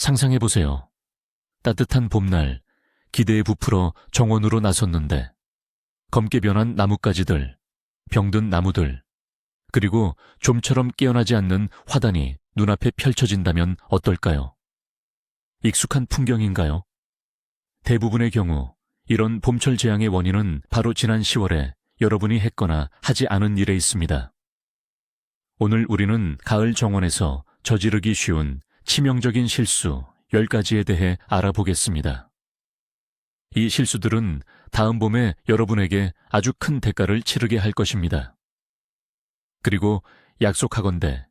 상상해보세요. 따뜻한 봄날, 기대에 부풀어 정원으로 나섰는데 검게 변한 나뭇가지들, 병든 나무들, 그리고 좀처럼 깨어나지 않는 화단이 눈앞에 펼쳐진다면 어떨까요? 익숙한 풍경인가요? 대부분의 경우 이런 봄철 재앙의 원인은 바로 지난 10월에 여러분이 했거나 하지 않은 일에 있습니다. 오늘 우리는 가을 정원에서 저지르기 쉬운 치명적인 실수 10가지에 대해 알아보겠습니다. 이 실수들은 다음 봄에 여러분에게 아주 큰 대가를 치르게 할 것입니다. 그리고 약속하건대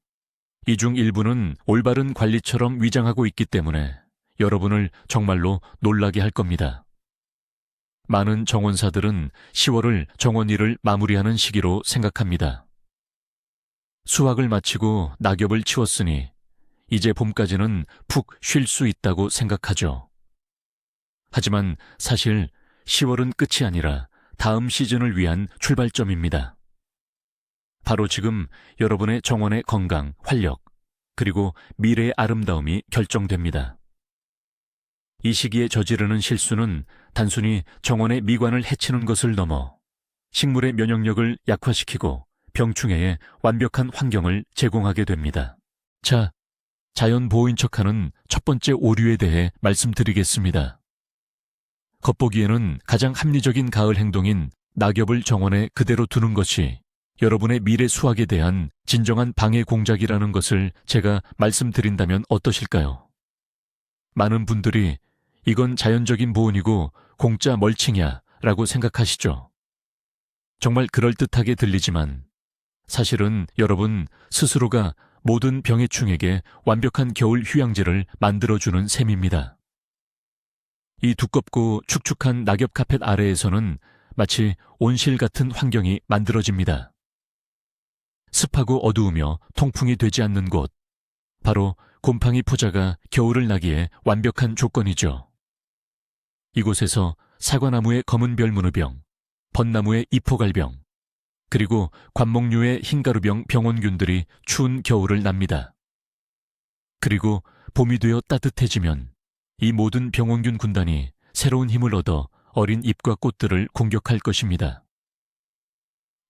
이 중 일부는 올바른 관리처럼 위장하고 있기 때문에 여러분을 정말로 놀라게 할 겁니다. 많은 정원사들은 10월을 정원 일을 마무리하는 시기로 생각합니다. 수확을 마치고 낙엽을 치웠으니 이제 봄까지는 푹 쉴 수 있다고 생각하죠. 하지만 사실 10월은 끝이 아니라 다음 시즌을 위한 출발점입니다. 바로 지금 여러분의 정원의 건강, 활력, 그리고 미래의 아름다움이 결정됩니다. 이 시기에 저지르는 실수는 단순히 정원의 미관을 해치는 것을 넘어 식물의 면역력을 약화시키고 병충해에 완벽한 환경을 제공하게 됩니다. 자, 자연 보호인 척하는 첫 번째 오류에 대해 말씀드리겠습니다. 겉보기에는 가장 합리적인 가을 행동인 낙엽을 정원에 그대로 두는 것이 여러분의 미래 수확에 대한 진정한 방해 공작이라는 것을 제가 말씀드린다면 어떠실까요? 많은 분들이 이건 자연적인 보온이고 공짜 멀칭이야 라고 생각하시죠. 정말 그럴듯하게 들리지만 사실은 여러분 스스로가 모든 병해충에게 완벽한 겨울 휴양지를 만들어주는 셈입니다. 이 두껍고 축축한 낙엽 카펫 아래에서는 마치 온실 같은 환경이 만들어집니다. 습하고 어두우며 통풍이 되지 않는 곳, 바로 곰팡이 포자가 겨울을 나기에 완벽한 조건이죠. 이곳에서 사과나무의 검은 별문우병, 벚나무의 이포갈병, 그리고 관목류의 흰가루병 병원균들이 추운 겨울을 납니다. 그리고 봄이 되어 따뜻해지면 이 모든 병원균 군단이 새로운 힘을 얻어 어린 잎과 꽃들을 공격할 것입니다.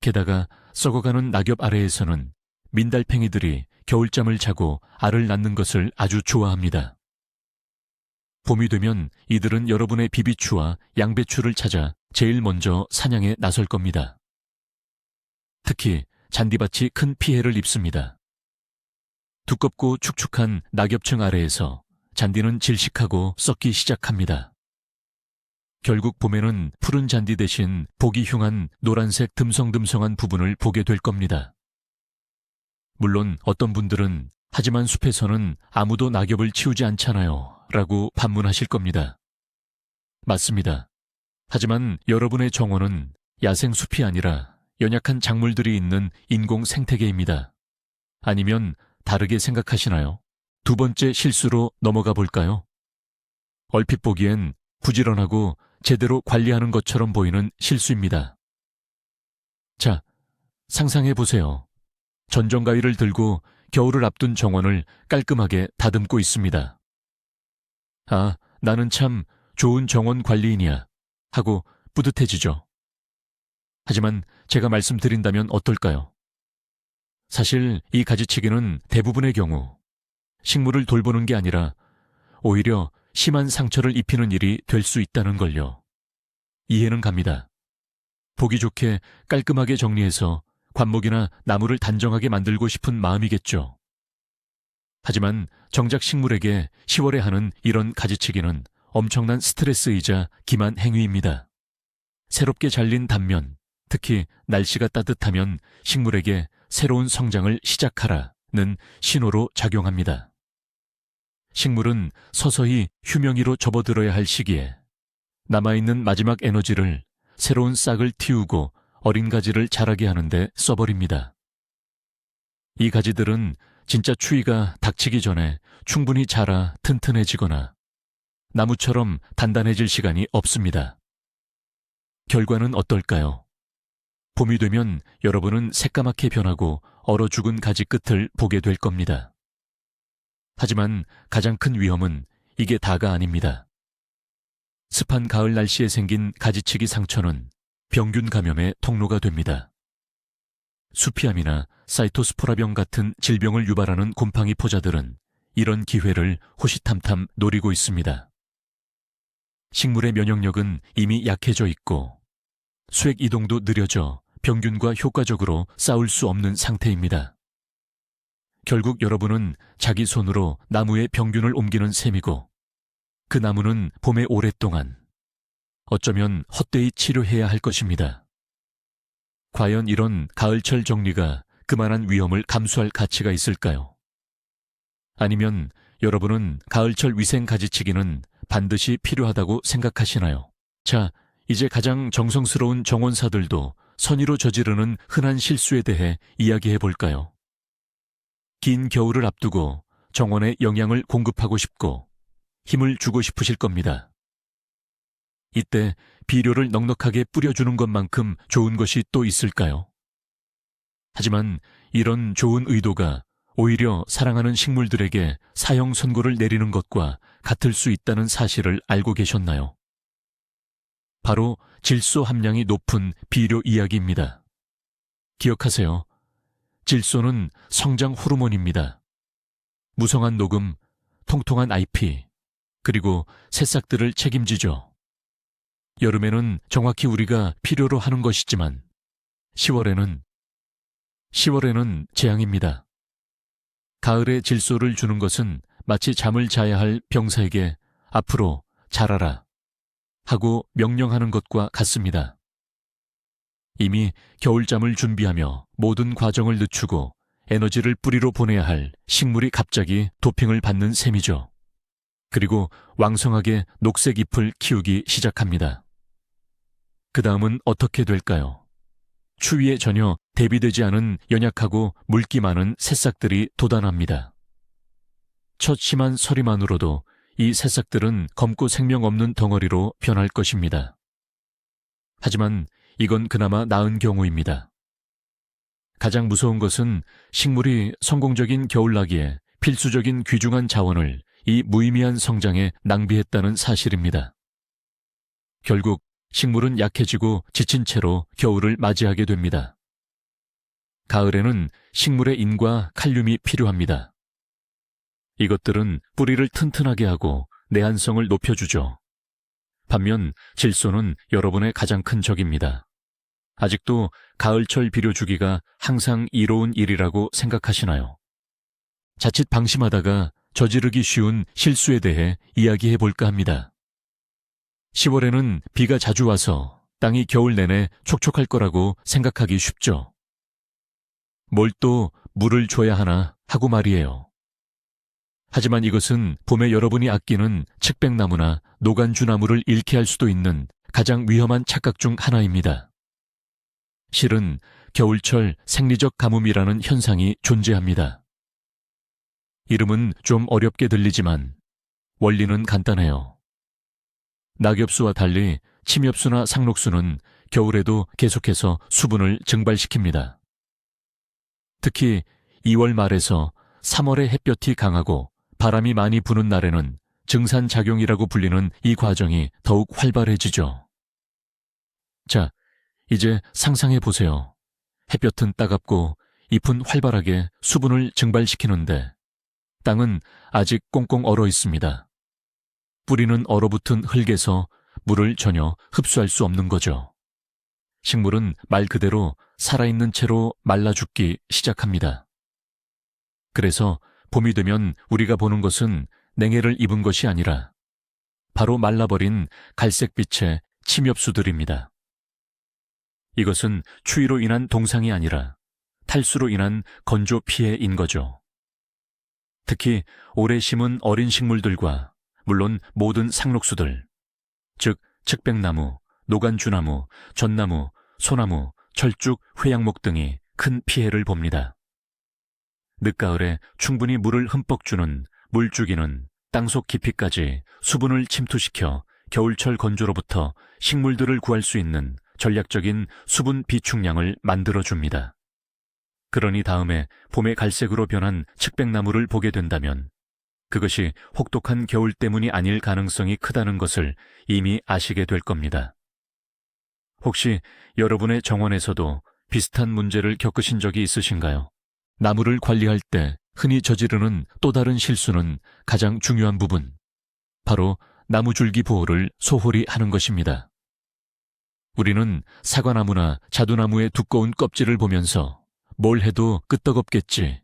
게다가 썩어가는 낙엽 아래에서는 민달팽이들이 겨울잠을 자고 알을 낳는 것을 아주 좋아합니다. 봄이 되면 이들은 여러분의 비비추와 양배추를 찾아 제일 먼저 사냥에 나설 겁니다. 특히 잔디밭이 큰 피해를 입습니다. 두껍고 축축한 낙엽층 아래에서 잔디는 질식하고 썩기 시작합니다. 결국 봄에는 푸른 잔디 대신 보기 흉한 노란색 듬성듬성한 부분을 보게 될 겁니다. 물론 어떤 분들은 하지만 숲에서는 아무도 낙엽을 치우지 않잖아요 라고 반문하실 겁니다. 맞습니다. 하지만 여러분의 정원은 야생 숲이 아니라 연약한 작물들이 있는 인공 생태계입니다. 아니면 다르게 생각하시나요? 두 번째 실수로 넘어가 볼까요? 얼핏 보기엔 부지런하고 제대로 관리하는 것처럼 보이는 실수입니다. 자, 상상해 보세요. 전정가위를 들고 겨울을 앞둔 정원을 깔끔하게 다듬고 있습니다. 아, 나는 참 좋은 정원 관리인이야 하고 뿌듯해지죠. 하지만 제가 말씀드린다면 어떨까요? 사실 이 가지치기는 대부분의 경우 식물을 돌보는 게 아니라 오히려 심한 상처를 입히는 일이 될 수 있다는 걸요. 이해는 갑니다. 보기 좋게 깔끔하게 정리해서 관목이나 나무를 단정하게 만들고 싶은 마음이겠죠. 하지만 정작 식물에게 10월에 하는 이런 가지치기는 엄청난 스트레스이자 기만 행위입니다. 새롭게 잘린 단면, 특히 날씨가 따뜻하면 식물에게 새로운 성장을 시작하라는 신호로 작용합니다. 식물은 서서히 휴명이로 접어들어야 할 시기에 남아있는 마지막 에너지를 새로운 싹을 틔우고 어린 가지를 자라게 하는데 써버립니다. 이 가지들은 진짜 추위가 닥치기 전에 충분히 자라 튼튼해지거나 나무처럼 단단해질 시간이 없습니다. 결과는 어떨까요? 봄이 되면 여러분은 새까맣게 변하고 얼어 죽은 가지 끝을 보게 될 겁니다. 하지만 가장 큰 위험은 이게 다가 아닙니다. 습한 가을 날씨에 생긴 가지치기 상처는 병균 감염의 통로가 됩니다. 수피암이나 사이토스포라병 같은 질병을 유발하는 곰팡이 포자들은 이런 기회를 호시탐탐 노리고 있습니다. 식물의 면역력은 이미 약해져 있고 수액 이동도 느려져 병균과 효과적으로 싸울 수 없는 상태입니다. 결국 여러분은 자기 손으로 나무에 병균을 옮기는 셈이고 그 나무는 봄에 오랫동안 어쩌면 헛되이 치료해야 할 것입니다. 과연 이런 가을철 정리가 그만한 위험을 감수할 가치가 있을까요? 아니면 여러분은 가을철 위생 가지치기는 반드시 필요하다고 생각하시나요? 자, 이제 가장 정성스러운 정원사들도 선의로 저지르는 흔한 실수에 대해 이야기해 볼까요? 긴 겨울을 앞두고 정원에 영양을 공급하고 싶고 힘을 주고 싶으실 겁니다. 이때 비료를 넉넉하게 뿌려주는 것만큼 좋은 것이 또 있을까요? 하지만 이런 좋은 의도가 오히려 사랑하는 식물들에게 사형 선고를 내리는 것과 같을 수 있다는 사실을 알고 계셨나요? 바로 질소 함량이 높은 비료 이야기입니다. 기억하세요. 질소는 성장 호르몬입니다. 무성한 녹음, 통통한 잎이, 그리고 새싹들을 책임지죠. 여름에는 정확히 우리가 필요로 하는 것이지만 10월에는 재앙입니다. 가을에 질소를 주는 것은 마치 잠을 자야 할 병사에게 앞으로 자라라 하고 명령하는 것과 같습니다. 이미 겨울잠을 준비하며 모든 과정을 늦추고 에너지를 뿌리로 보내야 할 식물이 갑자기 도핑을 받는 셈이죠. 그리고 왕성하게 녹색 잎을 키우기 시작합니다. 그 다음은 어떻게 될까요? 추위에 전혀 대비되지 않은 연약하고 물기 많은 새싹들이 돋아납니다. 첫 심한 서리만으로도 이 새싹들은 검고 생명 없는 덩어리로 변할 것입니다. 하지만 이건 그나마 나은 경우입니다. 가장 무서운 것은 식물이 성공적인 겨울나기에 필수적인 귀중한 자원을 이 무의미한 성장에 낭비했다는 사실입니다. 결국 식물은 약해지고 지친 채로 겨울을 맞이하게 됩니다. 가을에는 식물의 인과 칼륨이 필요합니다. 이것들은 뿌리를 튼튼하게 하고 내한성을 높여주죠. 반면 질소는 여러분의 가장 큰 적입니다. 아직도 가을철 비료 주기가 항상 이로운 일이라고 생각하시나요? 자칫 방심하다가 저지르기 쉬운 실수에 대해 이야기해 볼까 합니다. 10월에는 비가 자주 와서 땅이 겨울 내내 촉촉할 거라고 생각하기 쉽죠. 뭘 또 물을 줘야 하나 하고 말이에요. 하지만 이것은 봄에 여러분이 아끼는 측백나무나 노간주나무를 잃게 할 수도 있는 가장 위험한 착각 중 하나입니다. 실은 겨울철 생리적 가뭄이라는 현상이 존재합니다. 이름은 좀 어렵게 들리지만 원리는 간단해요. 낙엽수와 달리 침엽수나 상록수는 겨울에도 계속해서 수분을 증발시킵니다. 특히 2월 말에서 3월에 햇볕이 강하고 바람이 많이 부는 날에는 증산작용이라고 불리는 이 과정이 더욱 활발해지죠. 자, 이제 상상해 보세요. 햇볕은 따갑고 잎은 활발하게 수분을 증발시키는데 땅은 아직 꽁꽁 얼어 있습니다. 뿌리는 얼어붙은 흙에서 물을 전혀 흡수할 수 없는 거죠. 식물은 말 그대로 살아있는 채로 말라 죽기 시작합니다. 그래서 봄이 되면 우리가 보는 것은 냉해를 입은 것이 아니라 바로 말라버린 갈색빛의 침엽수들입니다. 이것은 추위로 인한 동상이 아니라 탈수로 인한 건조 피해인 거죠. 특히 오래 심은 어린 식물들과 물론 모든 상록수들, 즉 측백나무, 노간주나무, 전나무, 소나무, 철쭉, 회양목 등이 큰 피해를 봅니다. 늦가을에 충분히 물을 흠뻑 주는 물주기는 땅속 깊이까지 수분을 침투시켜 겨울철 건조로부터 식물들을 구할 수 있는 전략적인 수분 비축량을 만들어줍니다. 그러니 다음에 봄의 갈색으로 변한 측백나무를 보게 된다면 그것이 혹독한 겨울 때문이 아닐 가능성이 크다는 것을 이미 아시게 될 겁니다. 혹시 여러분의 정원에서도 비슷한 문제를 겪으신 적이 있으신가요? 나무를 관리할 때 흔히 저지르는 또 다른 실수는 가장 중요한 부분, 바로 나무줄기 보호를 소홀히 하는 것입니다. 우리는 사과나무나 자두나무의 두꺼운 껍질을 보면서 뭘 해도 끄떡없겠지,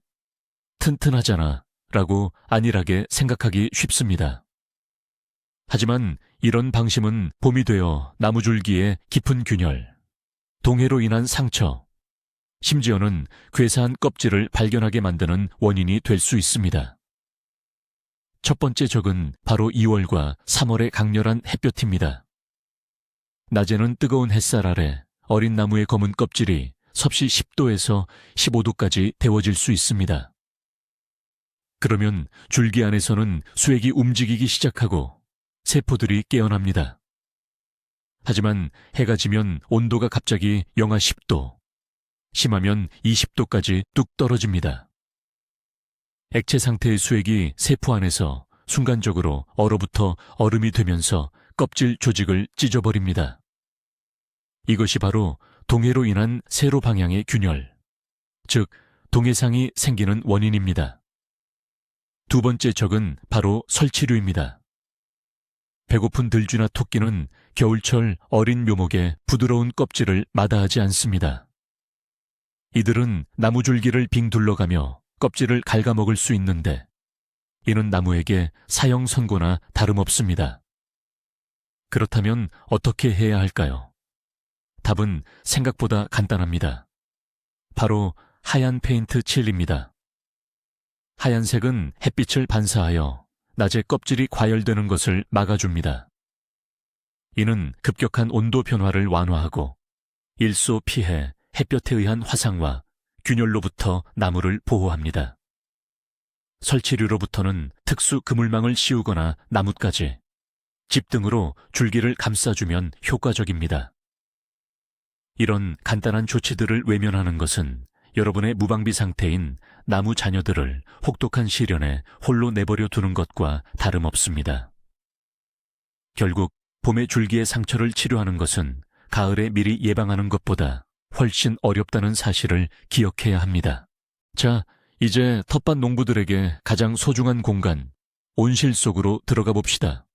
튼튼하잖아 라고 안일하게 생각하기 쉽습니다. 하지만 이런 방심은 봄이 되어 나무줄기의 깊은 균열, 동해로 인한 상처, 심지어는 괴사한 껍질을 발견하게 만드는 원인이 될 수 있습니다. 첫 번째 적은 바로 2월과 3월의 강렬한 햇볕입니다. 낮에는 뜨거운 햇살 아래 어린 나무의 검은 껍질이 섭씨 10도에서 15도까지 데워질 수 있습니다. 그러면 줄기 안에서는 수액이 움직이기 시작하고 세포들이 깨어납니다. 하지만 해가 지면 온도가 갑자기 영하 10도, 심하면 20도까지 뚝 떨어집니다. 액체 상태의 수액이 세포 안에서 순간적으로 얼어붙어 얼음이 되면서 껍질 조직을 찢어버립니다. 이것이 바로 동해로 인한 세로 방향의 균열, 즉 동해상이 생기는 원인입니다. 두 번째 적은 바로 설치류입니다. 배고픈 들쥐나 토끼는 겨울철 어린 묘목의 부드러운 껍질을 마다하지 않습니다. 이들은 나무줄기를 빙 둘러가며 껍질을 갉아먹을 수 있는데 이는 나무에게 사형 선고나 다름없습니다. 그렇다면 어떻게 해야 할까요? 답은 생각보다 간단합니다. 바로 하얀 페인트 칠입니다. 하얀색은 햇빛을 반사하여 낮에 껍질이 과열되는 것을 막아줍니다. 이는 급격한 온도 변화를 완화하고 일소 피해, 햇볕에 의한 화상과 균열로부터 나무를 보호합니다. 설치류로부터는 특수 그물망을 씌우거나 나뭇가지, 집 등으로 줄기를 감싸주면 효과적입니다. 이런 간단한 조치들을 외면하는 것은 여러분의 무방비 상태인 나무 자녀들을 혹독한 시련에 홀로 내버려 두는 것과 다름없습니다. 결국 봄의 줄기의 상처를 치료하는 것은 가을에 미리 예방하는 것보다 훨씬 어렵다는 사실을 기억해야 합니다. 자, 이제 텃밭 농부들에게 가장 소중한 공간, 온실 속으로 들어가 봅시다.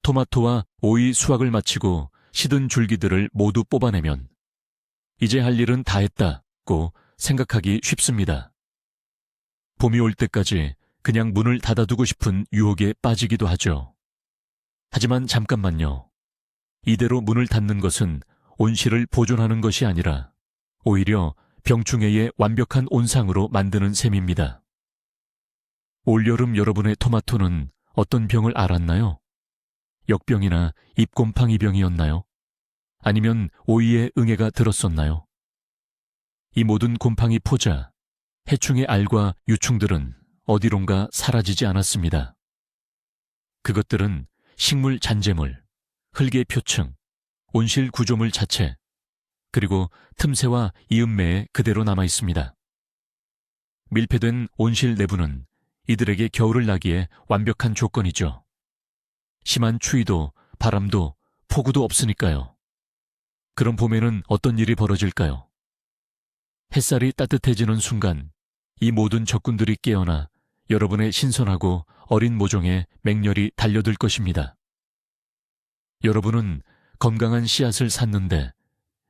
토마토와 오이 수확을 마치고 시든 줄기들을 모두 뽑아내면 이제 할 일은 다 했다고 생각하기 쉽습니다. 봄이 올 때까지 그냥 문을 닫아두고 싶은 유혹에 빠지기도 하죠. 하지만 잠깐만요. 이대로 문을 닫는 것은 온실을 보존하는 것이 아니라 오히려 병충해의 완벽한 온상으로 만드는 셈입니다. 올여름 여러분의 토마토는 어떤 병을 앓았나요? 역병이나 잎곰팡이병이었나요? 아니면 오이에 응애가 들었었나요? 이 모든 곰팡이 포자, 해충의 알과 유충들은 어디론가 사라지지 않았습니다. 그것들은 식물 잔재물, 흙의 표층, 온실 구조물 자체, 그리고 틈새와 이음매에 그대로 남아 있습니다. 밀폐된 온실 내부는 이들에게 겨울을 나기에 완벽한 조건이죠. 심한 추위도 바람도 폭우도 없으니까요. 그럼 봄에는 어떤 일이 벌어질까요? 햇살이 따뜻해지는 순간 이 모든 적군들이 깨어나 여러분의 신선하고 어린 모종에 맹렬히 달려들 것입니다. 여러분은 건강한 씨앗을 샀는데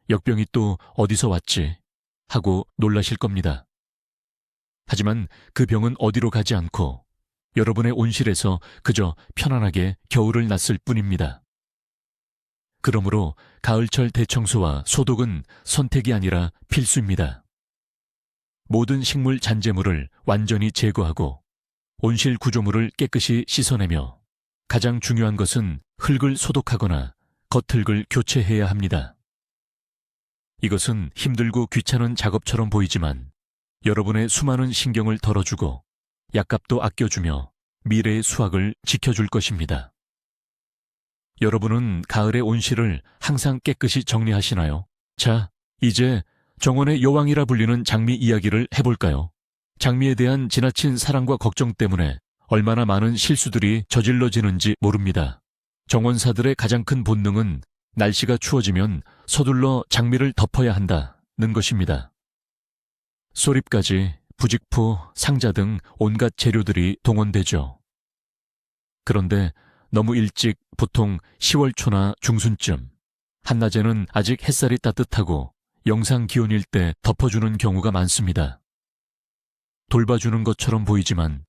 역병이 또 어디서 왔지 하고 놀라실 겁니다. 하지만 그 병은 어디로 가지 않고 여러분의 온실에서 그저 편안하게 겨울을 났을 뿐입니다. 그러므로 가을철 대청소와 소독은 선택이 아니라 필수입니다. 모든 식물 잔재물을 완전히 제거하고 온실 구조물을 깨끗이 씻어내며 가장 중요한 것은 흙을 소독하거나 겉흙을 교체해야 합니다. 이것은 힘들고 귀찮은 작업처럼 보이지만 여러분의 수많은 신경을 덜어주고 약값도 아껴주며 미래의 수확을 지켜줄 것입니다. 여러분은 가을의 온실을 항상 깨끗이 정리하시나요? 자, 이제 정원의 여왕이라 불리는 장미 이야기를 해볼까요? 장미에 대한 지나친 사랑과 걱정 때문에 얼마나 많은 실수들이 저질러지는지 모릅니다. 정원사들의 가장 큰 본능은 날씨가 추워지면 서둘러 장미를 덮어야 한다는 것입니다. 쏘립까지 부직포, 상자 등 온갖 재료들이 동원되죠. 그런데 너무 일찍, 보통 10월 초나 중순쯤, 한낮에는 아직 햇살이 따뜻하고 영상 기온일 때 덮어주는 경우가 많습니다. 돌봐주는 것처럼 보이지만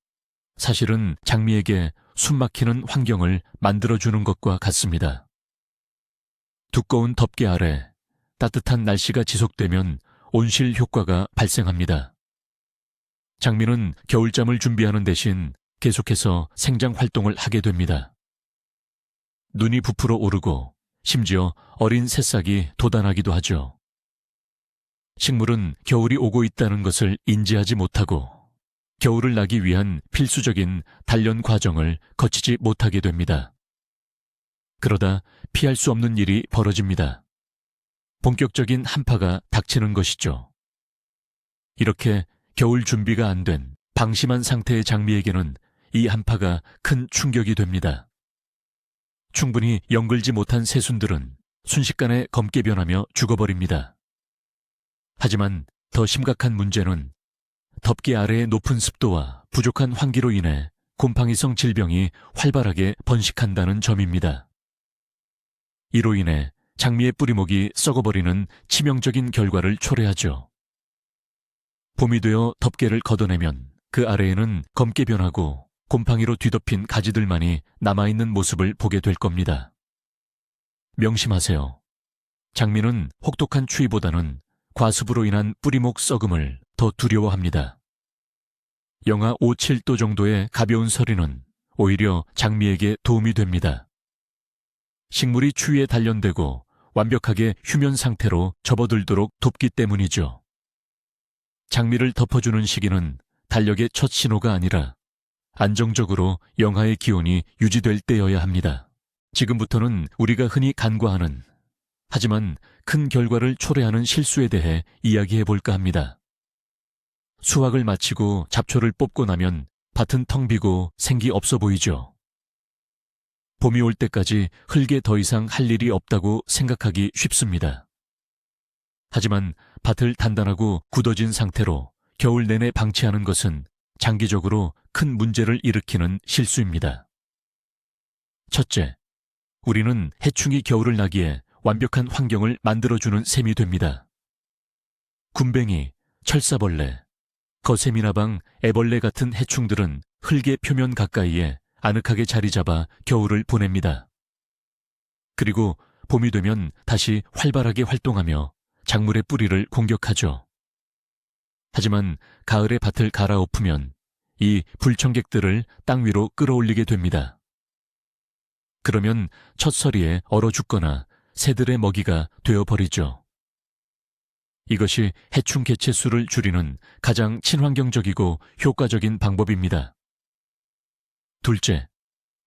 사실은 장미에게 숨막히는 환경을 만들어주는 것과 같습니다. 두꺼운 덮개 아래 따뜻한 날씨가 지속되면 온실 효과가 발생합니다. 장미는 겨울잠을 준비하는 대신 계속해서 생장 활동을 하게 됩니다. 눈이 부풀어 오르고 심지어 어린 새싹이 돋아나기도 하죠. 식물은 겨울이 오고 있다는 것을 인지하지 못하고 겨울을 나기 위한 필수적인 단련 과정을 거치지 못하게 됩니다. 그러다 피할 수 없는 일이 벌어집니다. 본격적인 한파가 닥치는 것이죠. 이렇게 겨울 준비가 안 된 방심한 상태의 장미에게는 이 한파가 큰 충격이 됩니다. 충분히 연글지 못한 새순들은 순식간에 검게 변하며 죽어버립니다. 하지만 더 심각한 문제는 덮개 아래의 높은 습도와 부족한 환기로 인해 곰팡이성 질병이 활발하게 번식한다는 점입니다. 이로 인해 장미의 뿌리목이 썩어버리는 치명적인 결과를 초래하죠. 봄이 되어 덮개를 걷어내면 그 아래에는 검게 변하고 곰팡이로 뒤덮인 가지들만이 남아있는 모습을 보게 될 겁니다. 명심하세요. 장미는 혹독한 추위보다는 과습으로 인한 뿌리목 썩음을 더 두려워합니다. 영하 5, 7도 정도의 가벼운 서리는 오히려 장미에게 도움이 됩니다. 식물이 추위에 단련되고 완벽하게 휴면 상태로 접어들도록 돕기 때문이죠. 장미를 덮어주는 시기는 달력의 첫 신호가 아니라 안정적으로 영하의 기온이 유지될 때여야 합니다. 지금부터는 우리가 흔히 간과하는, 하지만 큰 결과를 초래하는 실수에 대해 이야기해 볼까 합니다. 수확을 마치고 잡초를 뽑고 나면 밭은 텅 비고 생기 없어 보이죠. 봄이 올 때까지 흙에 더 이상 할 일이 없다고 생각하기 쉽습니다. 하지만 밭을 단단하고 굳어진 상태로 겨울 내내 방치하는 것은 장기적으로 큰 문제를 일으키는 실수입니다. 첫째, 우리는 해충이 겨울을 나기에 완벽한 환경을 만들어주는 셈이 됩니다. 굼벵이, 철사벌레, 거세미나방, 애벌레 같은 해충들은 흙의 표면 가까이에 아늑하게 자리 잡아 겨울을 보냅니다. 그리고 봄이 되면 다시 활발하게 활동하며 작물의 뿌리를 공격하죠. 하지만 가을에 밭을 갈아엎으면 이 불청객들을 땅 위로 끌어올리게 됩니다. 그러면 첫 서리에 얼어 죽거나 새들의 먹이가 되어버리죠. 이것이 해충 개체 수를 줄이는 가장 친환경적이고 효과적인 방법입니다. 둘째,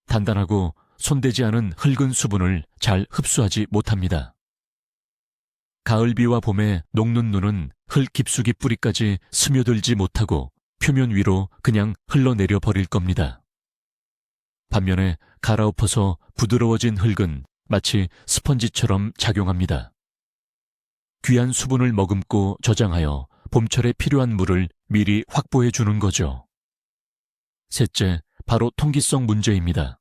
단단하고 손대지 않은 흙은 수분을 잘 흡수하지 못합니다. 가을비와 봄에 녹는 눈은 흙 깊숙이 뿌리까지 스며들지 못하고 표면 위로 그냥 흘러내려 버릴 겁니다. 반면에 갈아엎어서 부드러워진 흙은 마치 스펀지처럼 작용합니다. 귀한 수분을 머금고 저장하여 봄철에 필요한 물을 미리 확보해 주는 거죠. 셋째, 바로 통기성 문제입니다.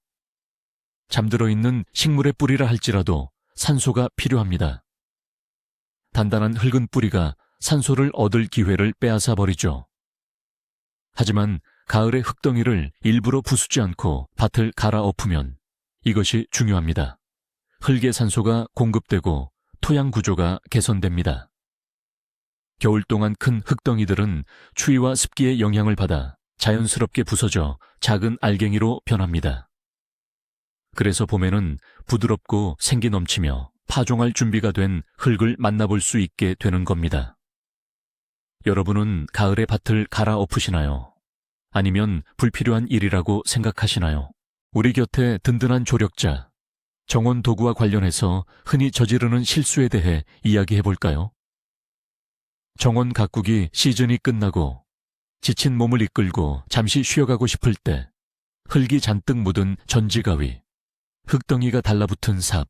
잠들어 있는 식물의 뿌리라 할지라도 산소가 필요합니다. 단단한 흙은 뿌리가 산소를 얻을 기회를 빼앗아 버리죠. 하지만 가을의 흙덩이를 일부러 부수지 않고 밭을 갈아엎으면 이것이 중요합니다. 흙의 산소가 공급되고 토양 구조가 개선됩니다. 겨울 동안 큰 흙덩이들은 추위와 습기의 영향을 받아 자연스럽게 부서져 작은 알갱이로 변합니다. 그래서 봄에는 부드럽고 생기 넘치며 파종할 준비가 된 흙을 만나볼 수 있게 되는 겁니다. 여러분은 가을에 밭을 갈아엎으시나요? 아니면 불필요한 일이라고 생각하시나요? 우리 곁에 든든한 조력자, 정원 도구와 관련해서 흔히 저지르는 실수에 대해 이야기해 볼까요? 정원 가꾸기 시즌이 끝나고 지친 몸을 이끌고 잠시 쉬어가고 싶을 때 흙이 잔뜩 묻은 전지가위, 흙덩이가 달라붙은 삽,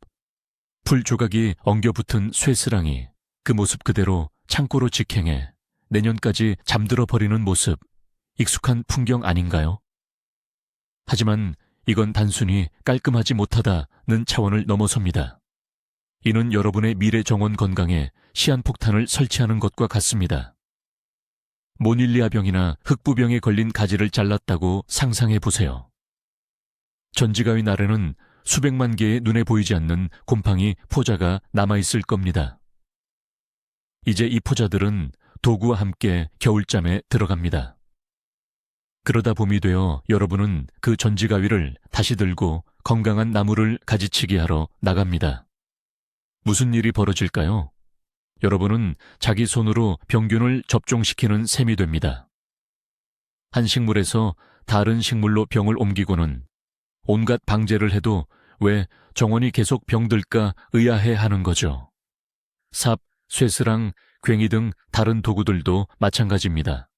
풀 조각이 엉겨붙은 쇠스랑이 그 모습 그대로 창고로 직행해 내년까지 잠들어 버리는 모습, 익숙한 풍경 아닌가요? 하지만 이건 단순히 깔끔하지 못하다는 차원을 넘어섭니다. 이는 여러분의 미래 정원 건강에 시한폭탄을 설치하는 것과 같습니다. 모닐리아병이나 흑부병에 걸린 가지를 잘랐다고 상상해 보세요. 전지가위 날에는 수백만 개의 눈에 보이지 않는 곰팡이 포자가 남아있을 겁니다. 이제 이 포자들은 도구와 함께 겨울잠에 들어갑니다. 그러다 봄이 되어 여러분은 그 전지가위를 다시 들고 건강한 나무를 가지치기 하러 나갑니다. 무슨 일이 벌어질까요? 여러분은 자기 손으로 병균을 접종시키는 셈이 됩니다. 한 식물에서 다른 식물로 병을 옮기고는 온갖 방제를 해도 왜 정원이 계속 병들까 의아해하는 거죠. 삽, 쇠스랑, 괭이 등 다른 도구들도 마찬가지입니다.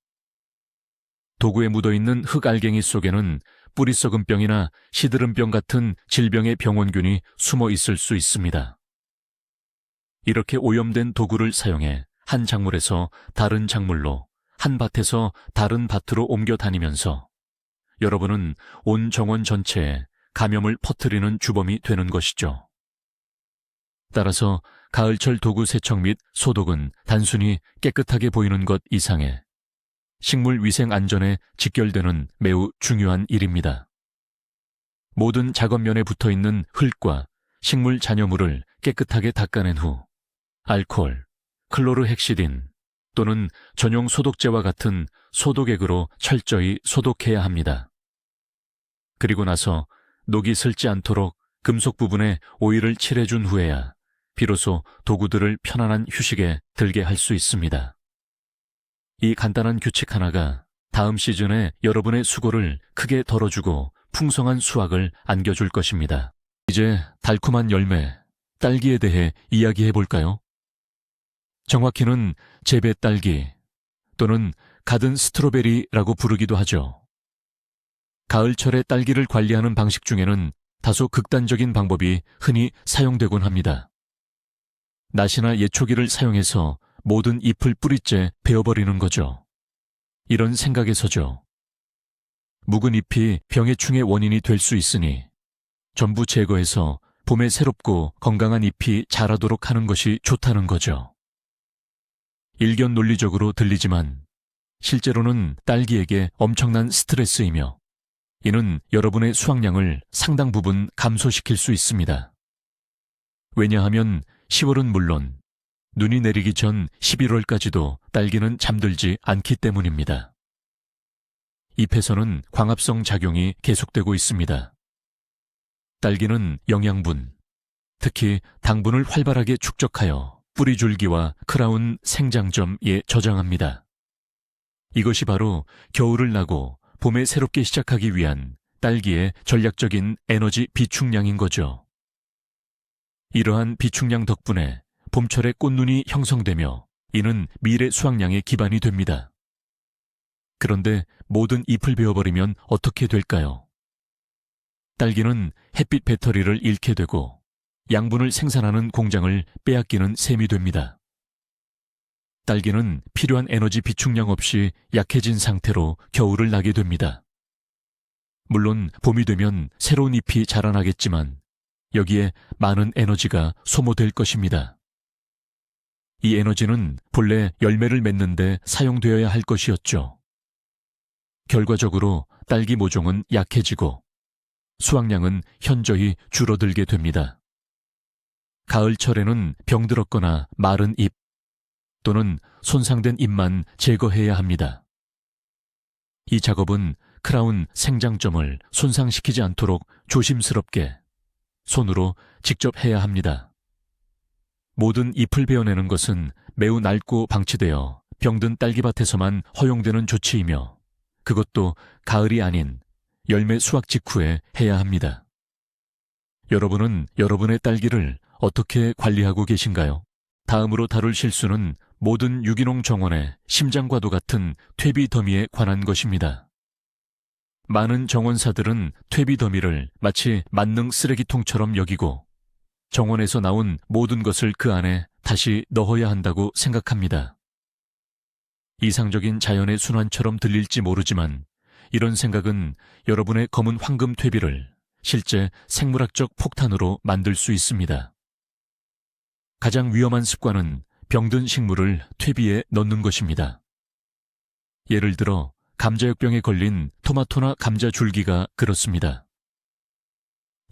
도구에 묻어있는 흙알갱이 속에는 뿌리 썩은 병이나 시드름병 같은 질병의 병원균이 숨어 있을 수 있습니다. 이렇게 오염된 도구를 사용해 한 작물에서 다른 작물로, 한 밭에서 다른 밭으로 옮겨 다니면서 여러분은 온 정원 전체에 감염을 퍼뜨리는 주범이 되는 것이죠. 따라서 가을철 도구 세척 및 소독은 단순히 깨끗하게 보이는 것 이상에 식물 위생 안전에 직결되는 매우 중요한 일입니다. 모든 작업면에 붙어있는 흙과 식물 잔여물을 깨끗하게 닦아낸 후 알코올, 클로르헥시딘 또는 전용 소독제와 같은 소독액으로 철저히 소독해야 합니다. 그리고 나서 녹이 슬지 않도록 금속 부분에 오일을 칠해준 후에야 비로소 도구들을 편안한 휴식에 들게 할 수 있습니다. 이 간단한 규칙 하나가 다음 시즌에 여러분의 수고를 크게 덜어주고 풍성한 수확을 안겨줄 것입니다. 이제 달콤한 열매, 딸기에 대해 이야기해 볼까요? 정확히는 재배 딸기 또는 가든 스트로베리라고 부르기도 하죠. 가을철의 딸기를 관리하는 방식 중에는 다소 극단적인 방법이 흔히 사용되곤 합니다. 낫이나 예초기를 사용해서 모든 잎을 뿌리째 베어버리는 거죠. 이런 생각에서죠. 묵은 잎이 병해충의 원인이 될 수 있으니 전부 제거해서 봄에 새롭고 건강한 잎이 자라도록 하는 것이 좋다는 거죠. 일견 논리적으로 들리지만 실제로는 딸기에게 엄청난 스트레스이며 이는 여러분의 수확량을 상당 부분 감소시킬 수 있습니다. 왜냐하면 10월은 물론 눈이 내리기 전 11월까지도 딸기는 잠들지 않기 때문입니다. 잎에서는 광합성 작용이 계속되고 있습니다. 딸기는 영양분, 특히 당분을 활발하게 축적하여 뿌리줄기와 크라운 생장점에 저장합니다. 이것이 바로 겨울을 나고 봄에 새롭게 시작하기 위한 딸기의 전략적인 에너지 비축량인 거죠. 이러한 비축량 덕분에 봄철에 꽃눈이 형성되며 이는 미래 수확량의 기반이 됩니다. 그런데 모든 잎을 베어버리면 어떻게 될까요? 딸기는 햇빛 배터리를 잃게 되고 양분을 생산하는 공장을 빼앗기는 셈이 됩니다. 딸기는 필요한 에너지 비축량 없이 약해진 상태로 겨울을 나게 됩니다. 물론 봄이 되면 새로운 잎이 자라나겠지만 여기에 많은 에너지가 소모될 것입니다. 이 에너지는 본래 열매를 맺는 데 사용되어야 할 것이었죠. 결과적으로 딸기 모종은 약해지고 수확량은 현저히 줄어들게 됩니다. 가을철에는 병들었거나 마른 잎 또는 손상된 잎만 제거해야 합니다. 이 작업은 크라운 생장점을 손상시키지 않도록 조심스럽게 손으로 직접 해야 합니다. 모든 잎을 베어내는 것은 매우 낡고 방치되어 병든 딸기밭에서만 허용되는 조치이며 그것도 가을이 아닌 열매 수확 직후에 해야 합니다. 여러분은 여러분의 딸기를 어떻게 관리하고 계신가요? 다음으로 다룰 실수는 모든 유기농 정원의 심장과도 같은 퇴비 더미에 관한 것입니다. 많은 정원사들은 퇴비 더미를 마치 만능 쓰레기통처럼 여기고 정원에서 나온 모든 것을 그 안에 다시 넣어야 한다고 생각합니다. 이상적인 자연의 순환처럼 들릴지 모르지만 이런 생각은 여러분의 검은 황금 퇴비를 실제 생물학적 폭탄으로 만들 수 있습니다. 가장 위험한 습관은 병든 식물을 퇴비에 넣는 것입니다. 예를 들어 감자역병에 걸린 토마토나 감자 줄기가 그렇습니다.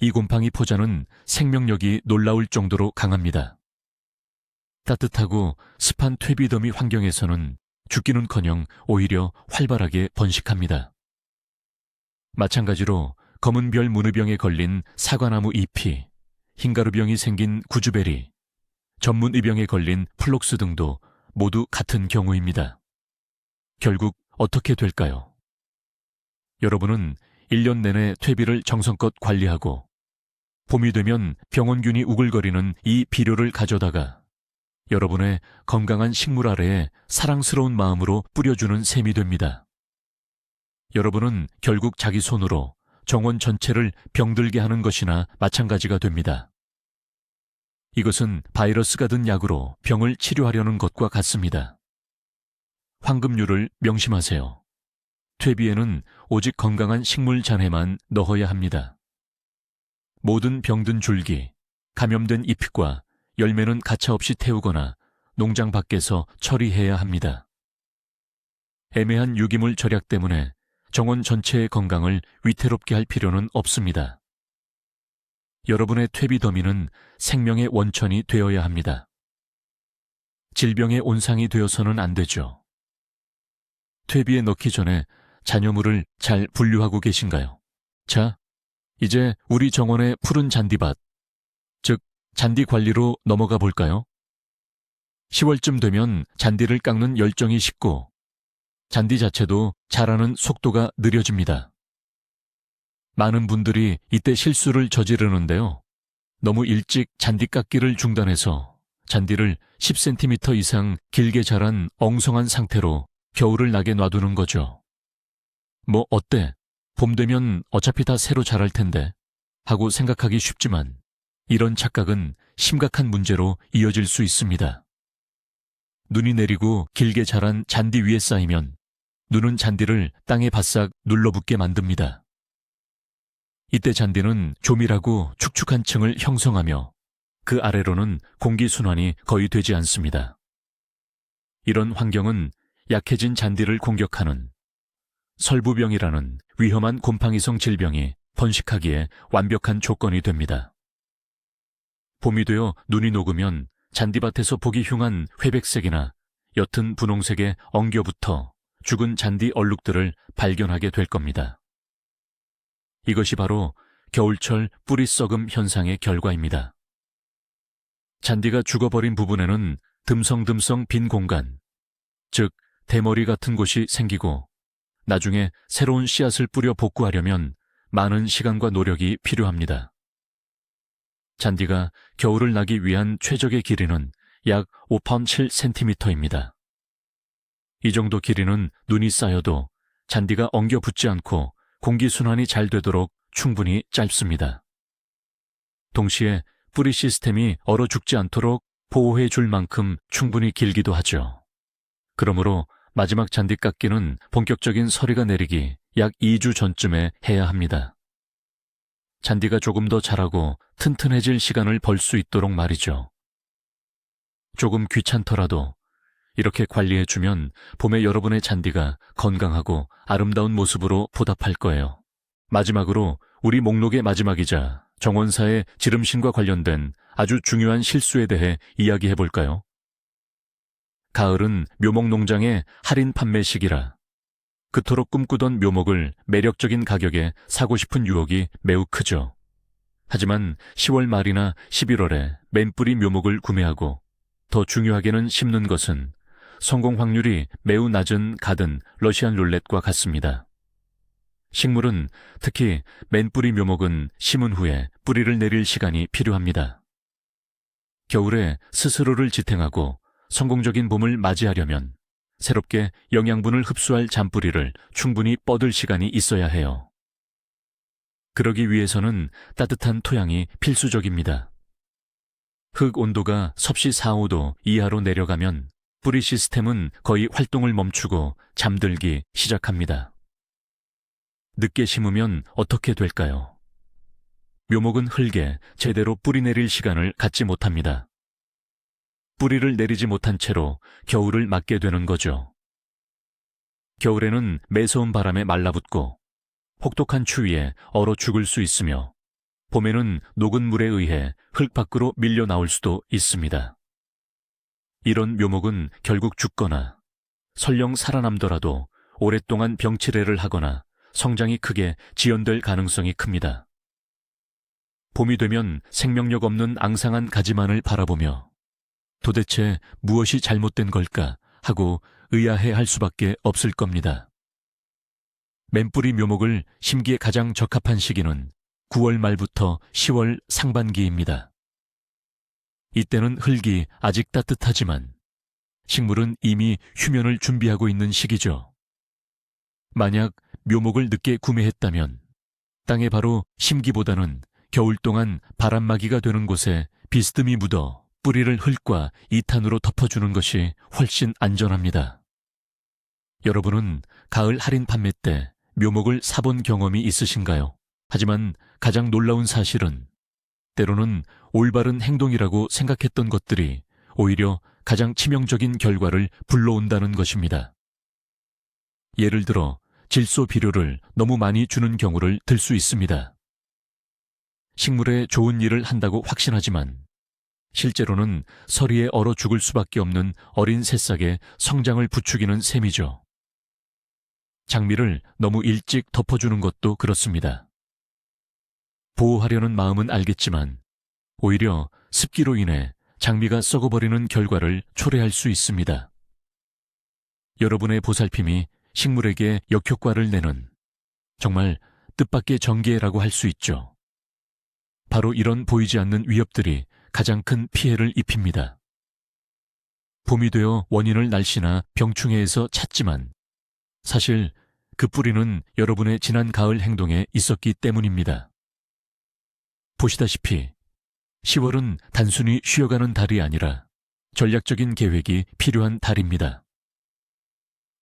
이 곰팡이 포자는 생명력이 놀라울 정도로 강합니다. 따뜻하고 습한 퇴비더미 환경에서는 죽기는커녕 오히려 활발하게 번식합니다. 마찬가지로 검은 별 문의병에 걸린 사과나무 잎이, 흰가루병이 생긴 구주베리, 전문의병에 걸린 플록스 등도 모두 같은 경우입니다. 결국 어떻게 될까요? 여러분은 1년 내내 퇴비를 정성껏 관리하고 봄이 되면 병원균이 우글거리는 이 비료를 가져다가 여러분의 건강한 식물 아래에 사랑스러운 마음으로 뿌려주는 셈이 됩니다. 여러분은 결국 자기 손으로 정원 전체를 병들게 하는 것이나 마찬가지가 됩니다. 이것은 바이러스가 든 약으로 병을 치료하려는 것과 같습니다. 황금률을 명심하세요. 퇴비에는 오직 건강한 식물 잔해만 넣어야 합니다. 모든 병든 줄기, 감염된 잎과 열매는 가차없이 태우거나 농장 밖에서 처리해야 합니다. 애매한 유기물 절약 때문에 정원 전체의 건강을 위태롭게 할 필요는 없습니다. 여러분의 퇴비 더미는 생명의 원천이 되어야 합니다. 질병의 온상이 되어서는 안 되죠. 퇴비에 넣기 전에 잔여물을 잘 분류하고 계신가요? 자, 이제 우리 정원의 푸른 잔디밭, 즉 잔디 관리로 넘어가 볼까요? 10월쯤 되면 잔디를 깎는 열정이 식고 잔디 자체도 자라는 속도가 느려집니다. 많은 분들이 이때 실수를 저지르는데요. 너무 일찍 잔디 깎기를 중단해서 잔디를 10cm 이상 길게 자란 엉성한 상태로 겨울을 나게 놔두는 거죠. 뭐 어때? 봄 되면 어차피 다 새로 자랄 텐데 하고 생각하기 쉽지만 이런 착각은 심각한 문제로 이어질 수 있습니다. 눈이 내리고 길게 자란 잔디 위에 쌓이면 눈은 잔디를 땅에 바싹 눌러붙게 만듭니다. 이때 잔디는 조밀하고 축축한 층을 형성하며 그 아래로는 공기순환이 거의 되지 않습니다. 이런 환경은 약해진 잔디를 공격하는 설부병이라는 위험한 곰팡이성 질병이 번식하기에 완벽한 조건이 됩니다. 봄이 되어 눈이 녹으면 잔디밭에서 보기 흉한 회백색이나 옅은 분홍색의 엉겨붙어 죽은 잔디 얼룩들을 발견하게 될 겁니다. 이것이 바로 겨울철 뿌리 썩음 현상의 결과입니다. 잔디가 죽어버린 부분에는 듬성듬성 빈 공간, 즉 대머리 같은 곳이 생기고 나중에 새로운 씨앗을 뿌려 복구하려면 많은 시간과 노력이 필요합니다. 잔디가 겨울을 나기 위한 최적의 길이는 약 5.7cm입니다. 이 정도 길이는 눈이 쌓여도 잔디가 엉겨 붙지 않고 공기순환이 잘 되도록 충분히 짧습니다. 동시에 뿌리 시스템이 얼어 죽지 않도록 보호해 줄 만큼 충분히 길기도 하죠. 그러므로 마지막 잔디 깎기는 본격적인 서리가 내리기 약 2주 전쯤에 해야 합니다. 잔디가 조금 더 자라고 튼튼해질 시간을 벌 수 있도록 말이죠. 조금 귀찮더라도 이렇게 관리해주면 봄에 여러분의 잔디가 건강하고 아름다운 모습으로 보답할 거예요. 마지막으로 우리 목록의 마지막이자 정원사의 지름신과 관련된 아주 중요한 실수에 대해 이야기해 볼까요? 가을은 묘목농장의 할인 판매 시기라 그토록 꿈꾸던 묘목을 매력적인 가격에 사고 싶은 유혹이 매우 크죠. 하지만 10월 말이나 11월에 맨뿌리 묘목을 구매하고 더 중요하게는 심는 것은 성공 확률이 매우 낮은 가든 러시안 룰렛과 같습니다. 식물은 특히 맨뿌리 묘목은 심은 후에 뿌리를 내릴 시간이 필요합니다. 겨울에 스스로를 지탱하고 성공적인 봄을 맞이하려면 새롭게 영양분을 흡수할 잔뿌리를 충분히 뻗을 시간이 있어야 해요. 그러기 위해서는 따뜻한 토양이 필수적입니다. 흙 온도가 섭씨 4, 5도 이하로 내려가면 뿌리 시스템은 거의 활동을 멈추고 잠들기 시작합니다. 늦게 심으면 어떻게 될까요? 묘목은 흙에 제대로 뿌리 내릴 시간을 갖지 못합니다. 뿌리를 내리지 못한 채로 겨울을 맞게 되는 거죠. 겨울에는 매서운 바람에 말라붙고 혹독한 추위에 얼어 죽을 수 있으며 봄에는 녹은 물에 의해 흙 밖으로 밀려 나올 수도 있습니다. 이런 묘목은 결국 죽거나 설령 살아남더라도 오랫동안 병치레를 하거나 성장이 크게 지연될 가능성이 큽니다. 봄이 되면 생명력 없는 앙상한 가지만을 바라보며 도대체 무엇이 잘못된 걸까 하고 의아해할 수밖에 없을 겁니다. 맨뿌리 묘목을 심기에 가장 적합한 시기는 9월 말부터 10월 상반기입니다. 이때는 흙이 아직 따뜻하지만 식물은 이미 휴면을 준비하고 있는 시기죠. 만약 묘목을 늦게 구매했다면 땅에 바로 심기보다는 겨울 동안 바람막이가 되는 곳에 비스듬히 묻어 뿌리를 흙과 이탄으로 덮어주는 것이 훨씬 안전합니다. 여러분은 가을 할인 판매 때 묘목을 사본 경험이 있으신가요? 하지만 가장 놀라운 사실은 때로는 올바른 행동이라고 생각했던 것들이 오히려 가장 치명적인 결과를 불러온다는 것입니다. 예를 들어 질소 비료를 너무 많이 주는 경우를 들 수 있습니다. 식물에 좋은 일을 한다고 확신하지만 실제로는 서리에 얼어 죽을 수밖에 없는 어린 새싹의 성장을 부추기는 셈이죠. 장미를 너무 일찍 덮어주는 것도 그렇습니다. 보호하려는 마음은 알겠지만 오히려 습기로 인해 장미가 썩어버리는 결과를 초래할 수 있습니다. 여러분의 보살핌이 식물에게 역효과를 내는 정말 뜻밖의 전개라고 할 수 있죠. 바로 이런 보이지 않는 위협들이 가장 큰 피해를 입힙니다. 봄이 되어 원인을 날씨나 병충해에서 찾지만 사실 그 뿌리는 여러분의 지난 가을 행동에 있었기 때문입니다. 보시다시피 10월은 단순히 쉬어가는 달이 아니라 전략적인 계획이 필요한 달입니다.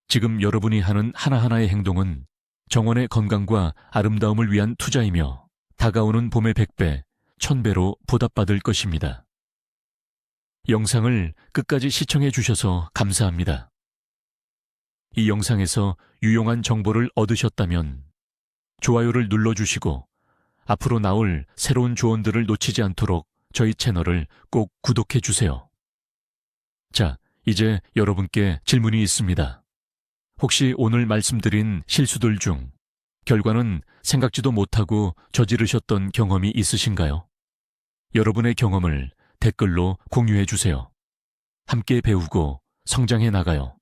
지금 여러분이 하는 하나하나의 행동은 정원의 건강과 아름다움을 위한 투자이며 다가오는 봄의 100배, 1000배로 보답받을 것입니다. 영상을 끝까지 시청해 주셔서 감사합니다. 이 영상에서 유용한 정보를 얻으셨다면 좋아요를 눌러주시고 앞으로 나올 새로운 조언들을 놓치지 않도록 저희 채널을 꼭 구독해 주세요. 자, 이제 여러분께 질문이 있습니다. 혹시 오늘 말씀드린 실수들 중 결과는 생각지도 못하고 저지르셨던 경험이 있으신가요? 여러분의 경험을 댓글로 공유해 주세요. 함께 배우고 성장해 나가요.